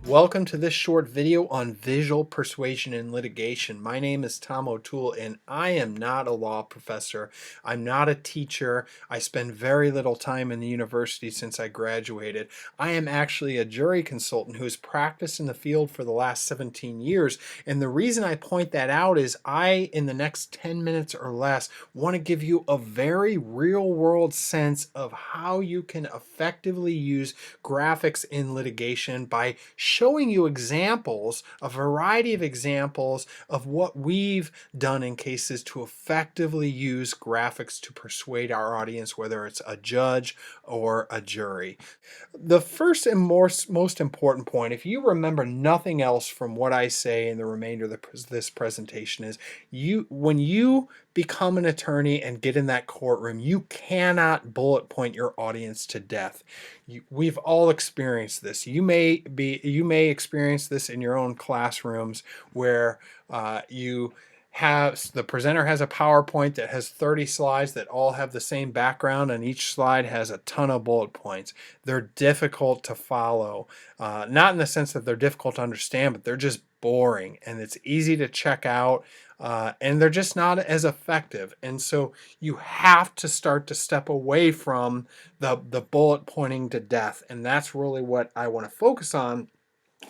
Welcome to this short video on visual persuasion in litigation. My name is Tom O'Toole and I am not a law professor. I'm not a teacher. I spend very little time in the university since I graduated. I am actually a jury consultant who has practiced in the field for the last 17 years. And the reason I point that out is in the next 10 minutes or less, want to give you a very real world sense of how you can effectively use graphics in litigation by showing you examples, a variety of examples of what we've done in cases to effectively use graphics to persuade our audience, whether it's a judge or a jury. The first and most important point, if you remember nothing else from what I say in the remainder of this presentation, is when you become an attorney and get in that courtroom, you cannot bullet point your audience to death. We've all experienced this. You may experience this in your own classrooms where the presenter has a PowerPoint that has 30 slides that all have the same background, and each slide has a ton of bullet points. They're difficult to follow, not in the sense that they're difficult to understand, but they're just boring and it's easy to check out, and they're just not as effective. And so you have to start to step away from the bullet pointing to death, and that's really what I want to focus on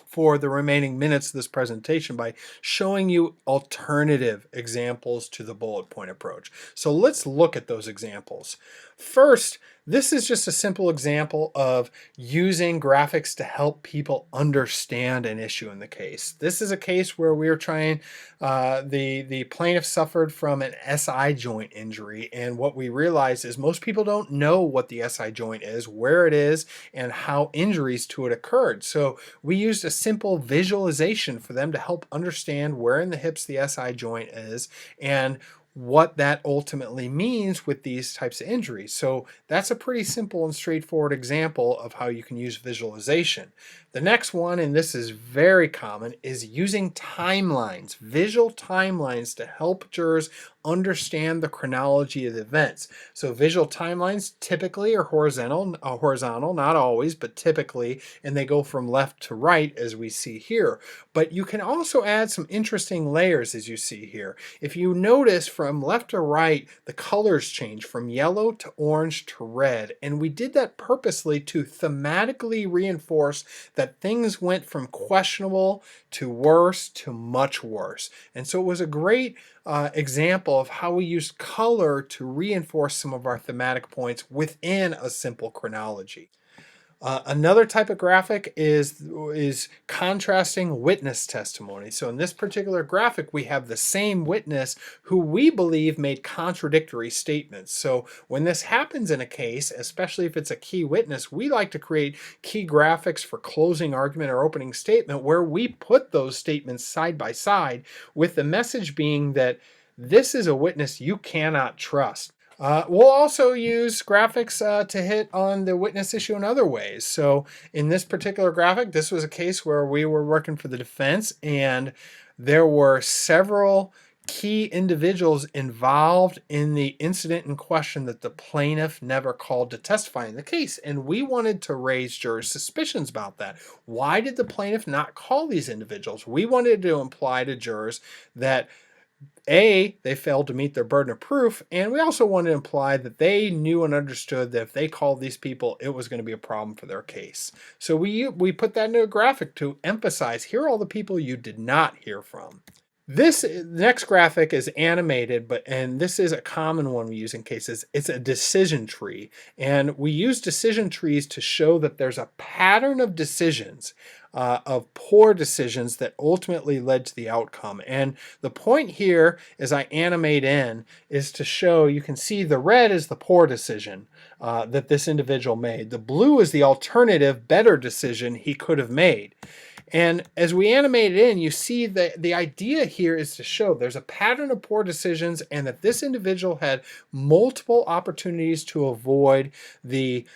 for the remaining minutes of this presentation by showing you alternative examples to the bullet point approach. So let's look at those examples. First, this is just a simple example of using graphics to help people understand an issue in the case. This is a case where we are trying, the plaintiff suffered from an SI joint injury, and what we realized is most people don't know what the SI joint is, where it is, and how injuries to it occurred. So we used a simple visualization for them to help understand where in the hips the SI joint is and what that ultimately means with these types of injuries. So that's a pretty simple and straightforward example of how you can use visualization. The next one, and this is very common, is using timelines, visual timelines, to help jurors understand the chronology of the events. So visual timelines typically are horizontal, not always, but typically, and they go from left to right as we see here. But you can also add some interesting layers as you see here. If you notice from left to right, the colors change from yellow to orange to red. And we did that purposely to thematically reinforce that things went from questionable to worse to much worse. And so it was a great example of how we use color to reinforce some of our thematic points within a simple chronology. Another type of graphic is contrasting witness testimony. So in this particular graphic, we have the same witness who we believe made contradictory statements. So when this happens in a case, especially if it's a key witness, we like to create key graphics for closing argument or opening statement where we put those statements side by side, with the message being that this is a witness you cannot trust. We'll also use graphics to hit on the witness issue in other ways. So in this particular graphic, this was a case where we were working for the defense, and there were several key individuals involved in the incident in question that the plaintiff never called to testify in the case. And we wanted to raise jurors' suspicions about that. Why did the plaintiff not call these individuals? We wanted to imply to jurors that they failed to meet their burden of proof, and we also wanted to imply that they knew and understood that if they called these people, it was going to be a problem for their case. So we put that into a graphic to emphasize, here are all the people you did not hear from. This next graphic is animated, and this is a common one we use in cases. It's a decision tree, and we use decision trees to show that there's a pattern of decisions, of poor decisions that ultimately led to the outcome. And the point here, as I animate in, is to show, you can see the red is the poor decision that this individual made. The blue is the alternative, better decision he could have made. And as we animate it in, you see that the idea here is to show there's a pattern of poor decisions, and that this individual had multiple opportunities to avoid the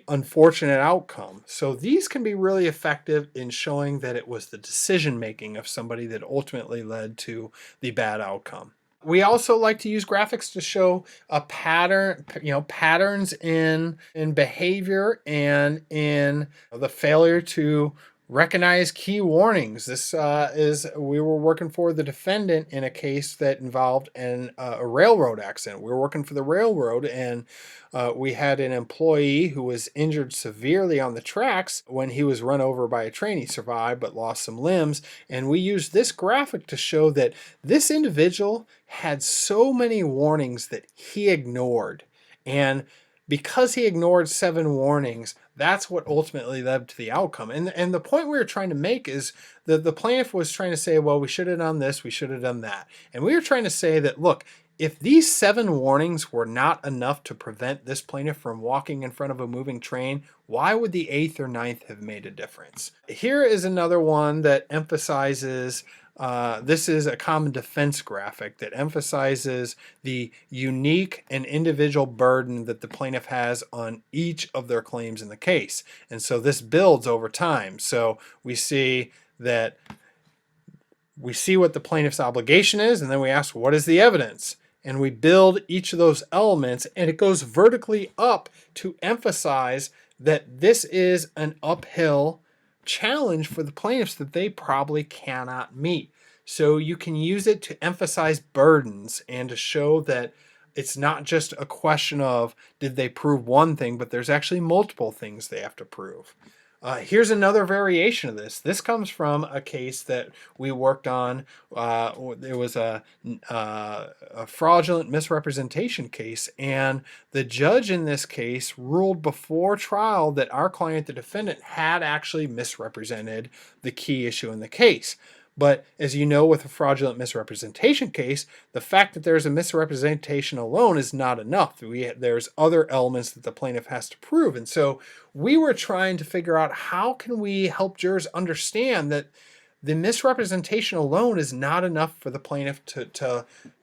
unfortunate outcome. So these can be really effective in showing that it was the decision making of somebody that ultimately led to the bad outcome. We also like to use graphics to show a pattern, patterns in behavior and in the failure to Recognize key warnings. This is we were working for the defendant in a case that involved a railroad accident. We were working for the railroad, and we had an employee who was injured severely on the tracks when he was run over by a train. He survived but lost some limbs, and we used this graphic to show that this individual had so many warnings that he ignored, and because he ignored 7 warnings, that's what ultimately led to the outcome. And the point we were trying to make is that the plaintiff was trying to say, well, we should have done this, we should have done that. And we were trying to say that, look, if these 7 warnings were not enough to prevent this plaintiff from walking in front of a moving train, why would the 8th or 9th have made a difference? Here is another one that emphasizes this is a common defense graphic that emphasizes the unique and individual burden that the plaintiff has on each of their claims in the case. And so this builds over time. So we see that we see what the plaintiff's obligation is, and then we ask, what is the evidence? And we build each of those elements, and it goes vertically up to emphasize that this is an uphill challenge for the plaintiffs that they probably cannot meet. So you can use it to emphasize burdens and to show that it's not just a question of did they prove one thing, but there's actually multiple things they have to prove. Here's another variation of this. This comes from a case that we worked on. It was a fraudulent misrepresentation case, and the judge in this case ruled before trial that our client, the defendant, had actually misrepresented the key issue in the case. But as you know, with a fraudulent misrepresentation case, the fact that there's a misrepresentation alone is not enough. There's other elements that the plaintiff has to prove. And so we were trying to figure out how can we help jurors understand that the misrepresentation alone is not enough for the plaintiff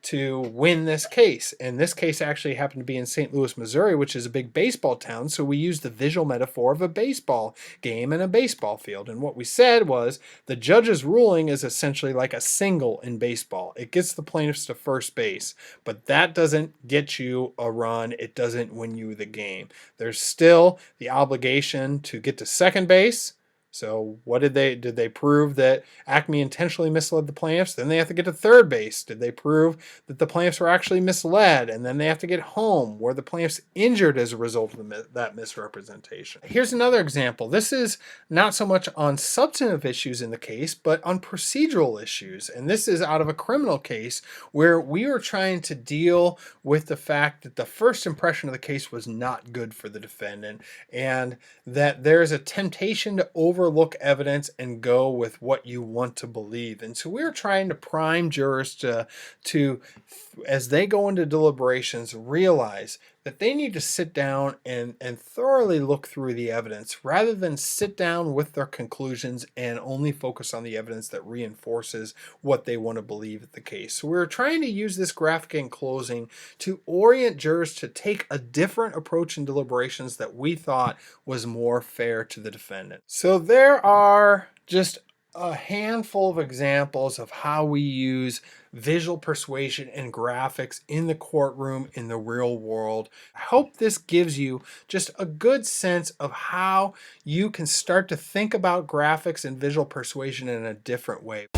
to win this case. And this case actually happened to be in St. Louis, Missouri, which is a big baseball town. So we used the visual metaphor of a baseball game and a baseball field. And what we said was the judge's ruling is essentially like a single in baseball. It gets the plaintiffs to first base, but that doesn't get you a run. It doesn't win you the game. There's still the obligation to get to second base. So what did they prove that Acme intentionally misled the plaintiffs? Then they have to get to third base. Did they prove that the plaintiffs were actually misled? And then they have to get home, where the plaintiffs injured as a result of that misrepresentation. Here's another example. This is not so much on substantive issues in the case, but on procedural issues. And this is out of a criminal case where we were trying to deal with the fact that the first impression of the case was not good for the defendant, and that there's a temptation to overlook evidence and go with what you want to believe. And so we're trying to prime jurors to as they go into deliberations, realize that they need to sit down and thoroughly look through the evidence rather than sit down with their conclusions and only focus on the evidence that reinforces what they want to believe at the case. So we're trying to use this graphic in closing to orient jurors to take a different approach in deliberations that we thought was more fair to the defendant. So there are just a handful of examples of how we use visual persuasion and graphics in the courtroom in the real world. I hope this gives you just a good sense of how you can start to think about graphics and visual persuasion in a different way.